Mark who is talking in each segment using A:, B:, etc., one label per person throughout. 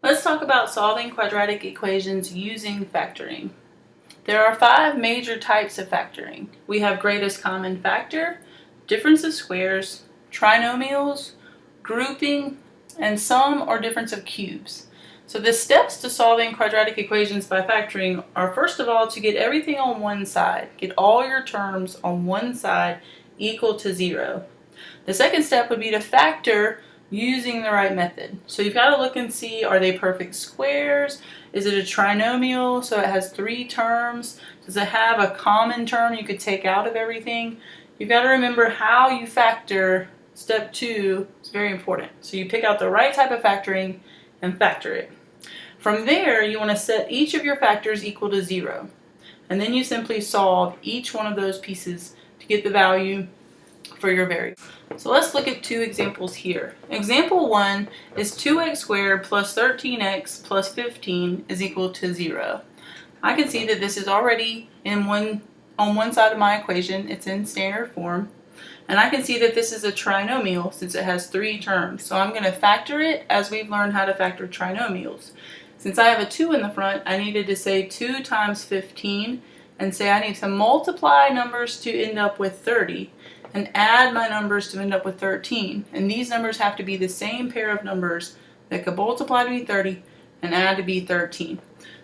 A: Let's talk about solving quadratic equations using factoring. There are 5 major types of factoring. We have greatest common factor, difference of squares, trinomials, grouping, and sum or difference of cubes. So the steps to solving quadratic equations by factoring are, first of all, to get everything on one side. Get all your terms on one side equal to 0. The second step would be to factor using the right method. So you've got to look and see, are they perfect squares? Is it a trinomial, so it has 3 terms? Does it have a common term you could take out of everything? You've got to remember how you factor. Step 2 is very important. So you pick out the right type of factoring and factor it. From there, you want to set each of your factors equal to 0. And then you simply solve each one of those pieces to get the value for your variable. So let's look at 2 examples here. Example 1 is 2x squared plus 13x plus 15 is equal to 0. I can see that this is already on one side of my equation. It's in standard form. And I can see that this is a trinomial since it has 3 terms. So I'm going to factor it as we've learned how to factor trinomials. Since I have a 2 in the front, I needed to say 2 times 15 and say I need to multiply numbers to end up with 30. And add my numbers to end up with 13. And these numbers have to be the same pair of numbers that could multiply to be 30 and add to be 13.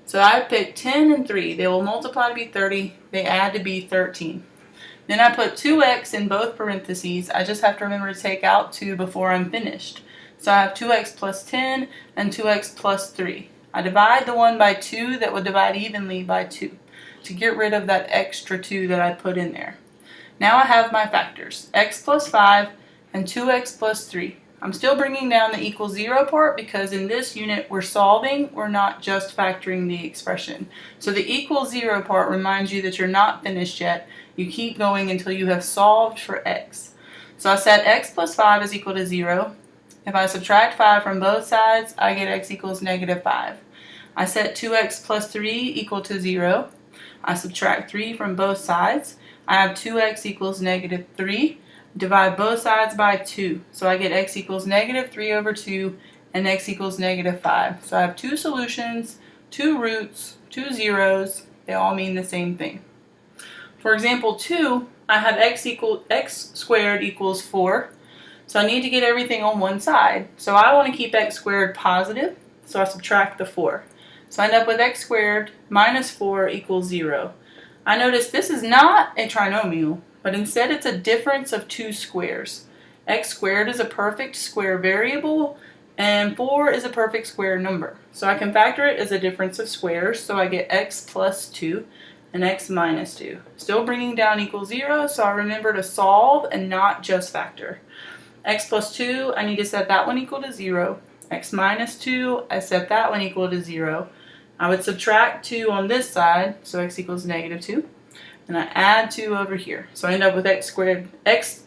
A: So I picked 10 and 3. They will multiply to be 30. They add to be 13. Then I put 2x in both parentheses. I just have to remember to take out 2 before I'm finished. So I have 2x plus 10 and 2x plus 3. I divide the one by 2 that would divide evenly by 2 to get rid of that extra 2 that I put in there. Now I have my factors, x plus 5 and 2x plus 3. I'm still bringing down the equal 0 part because in this unit we're solving, we're not just factoring the expression. So the equal 0 part reminds you that you're not finished yet. You keep going until you have solved for x. So I set x plus 5 is equal to 0. If I subtract 5 from both sides, I get x equals negative 5. I set 2x plus 3 equal to 0. I subtract 3 from both sides. I have 2x equals negative 3. Divide both sides by 2. So I get x equals negative 3 over 2 and x equals negative 5. So I have 2 solutions, 2 roots, 2 zeros. They all mean the same thing. For example 2, I have x squared equals 4. So I need to get everything on one side. So I want to keep x squared positive. So I subtract the 4. So I end up with x squared minus 4 equals 0. I notice this is not a trinomial, but instead it's a difference of 2 squares. X squared is a perfect square variable, and 4 is a perfect square number. So I can factor it as a difference of squares, so I get x plus 2 and x minus 2. Still bringing down equals 0, so I remember to solve and not just factor. X plus 2, I need to set that one equal to 0. X minus 2, I set that one equal to 0. I would subtract 2 on this side, so x equals negative 2, and I add 2 over here. So I end up with x squared, x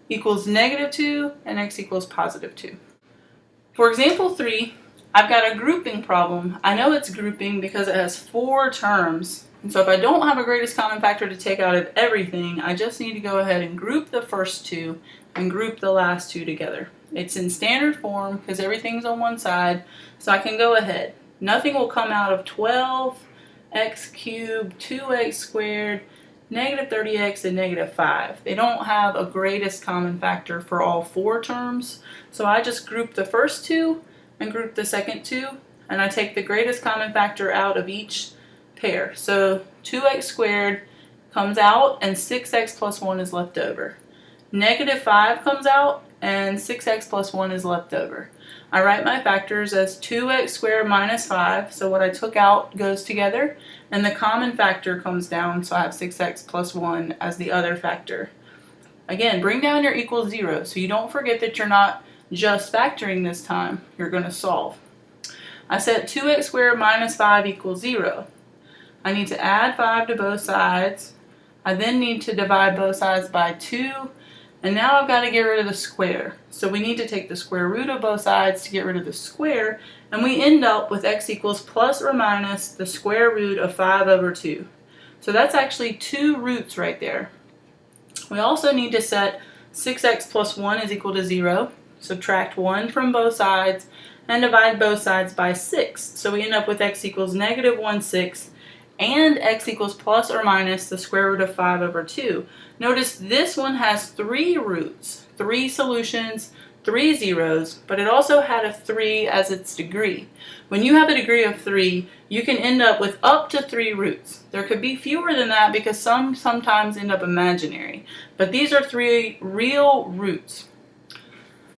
A: equals negative 2, and x equals positive 2. For example 3, I've got a grouping problem. I know it's grouping because it has 4 terms, and so if I don't have a greatest common factor to take out of everything, I just need to go ahead and group the first 2 and group the last 2 together. It's in standard form because everything's on one side, so I can go ahead. Nothing will come out of 12x cubed, 2x squared, negative 30x, and negative 5. They don't have a greatest common factor for all 4 terms. So I just group the first 2 and group the second 2. And I take the greatest common factor out of each pair. So 2x squared comes out and 6x plus 1 is left over. Negative 5 comes out and 6x plus 1 is left over. I write my factors as 2x squared minus 5, so what I took out goes together, and the common factor comes down, so I have 6x plus 1 as the other factor. Again, bring down your equal 0, so you don't forget that you're not just factoring this time, you're going to solve. I set 2x squared minus 5 equals 0. I need to add 5 to both sides. I then need to divide both sides by 2. And now I've got to get rid of the square. So we need to take the square root of both sides to get rid of the square. And we end up with x equals plus or minus the square root of 5 over 2. So that's actually 2 roots right there. We also need to set 6x plus 1 is equal to 0. Subtract 1 from both sides. and divide both sides by 6. So we end up with x equals negative 1/6 and x equals plus or minus the square root of 5 over 2. Notice this one has 3 roots, 3 solutions, 3 zeros, but it also had a 3 as its degree. When you have a degree of 3, you can end up with up to 3 roots. There could be fewer than that because some sometimes end up imaginary, but these are 3 real roots.